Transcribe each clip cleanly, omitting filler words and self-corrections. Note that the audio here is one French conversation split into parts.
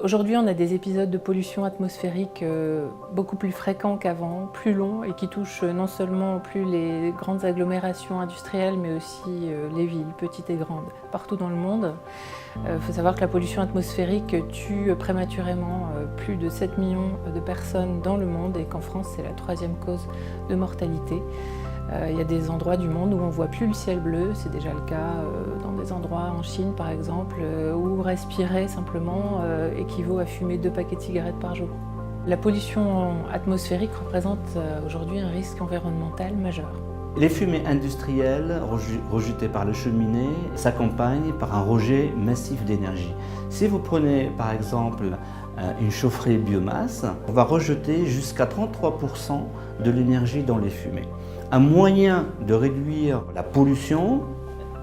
Aujourd'hui, on a des épisodes de pollution atmosphérique beaucoup plus fréquents qu'avant, plus longs et qui touchent non seulement plus les grandes agglomérations industrielles, mais aussi les villes, petites et grandes, partout dans le monde. Il faut savoir que la pollution atmosphérique tue prématurément plus de 7 millions de personnes dans le monde et qu'en France, c'est la 3e cause de mortalité. Il y a des endroits du monde où on ne voit plus le ciel bleu, c'est déjà le cas dans des endroits en Chine par exemple, où respirer simplement équivaut à fumer 2 paquets de cigarettes par jour. La pollution atmosphérique représente aujourd'hui un risque environnemental majeur. Les fumées industrielles rejetées par les cheminées s'accompagnent par un rejet massif d'énergie. Si vous prenez par exemple une chaufferie biomasse, on va rejeter jusqu'à 33% de l'énergie dans les fumées. Un moyen de réduire la pollution,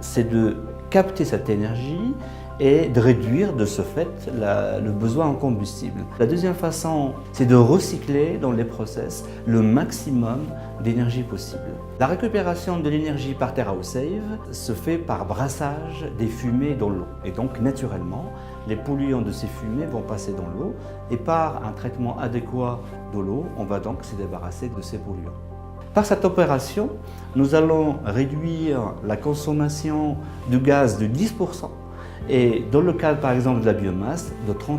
c'est de capter cette énergie et de réduire de ce fait le besoin en combustible. La deuxième façon, c'est de recycler dans les process le maximum d'énergie possible. La récupération de l'énergie par TerraOSave se fait par brassage des fumées dans l'eau. Et donc, naturellement, les polluants de ces fumées vont passer dans l'eau et par un traitement adéquat de l'eau, on va donc se débarrasser de ces polluants. Par cette opération, nous allons réduire la consommation de gaz de 10% et dans le cas par exemple de la biomasse de 30%.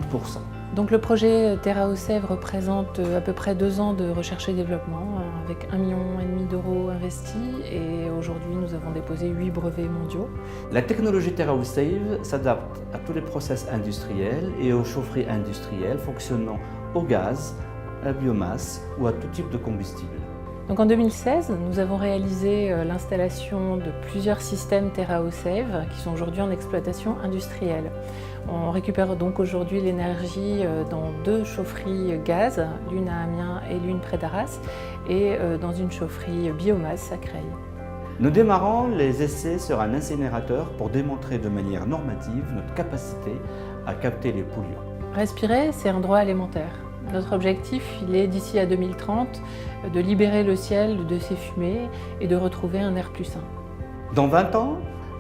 Donc le projet TerraOSave représente à peu près 2 ans de recherche et développement avec 1,5 million d'euros investis et aujourd'hui nous avons déposé 8 brevets mondiaux. La technologie TerraOSave s'adapte à tous les process industriels et aux chaufferies industrielles fonctionnant au gaz, à la biomasse ou à tout type de combustible. Donc en 2016, nous avons réalisé l'installation de plusieurs systèmes TerraOSave qui sont aujourd'hui en exploitation industrielle. On récupère donc aujourd'hui l'énergie dans 2 chaufferies gaz, l'une à Amiens et l'une près d'Arras, et dans une chaufferie biomasse à Creil. Nous démarrons les essais sur un incinérateur pour démontrer de manière normative notre capacité à capter les polluants. Respirer, c'est un droit élémentaire. Notre objectif, il est d'ici à 2030 de libérer le ciel de ces fumées et de retrouver un air plus sain. Dans 20 ans,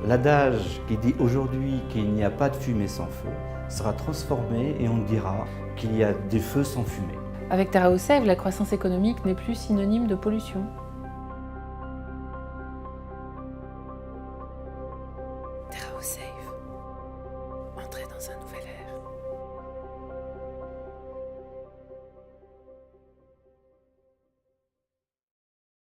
l'adage qui dit aujourd'hui qu'il n'y a pas de fumée sans feu sera transformé et on dira qu'il y a des feux sans fumée. Avec TerraOSave, la croissance économique n'est plus synonyme de pollution. TerraOSave.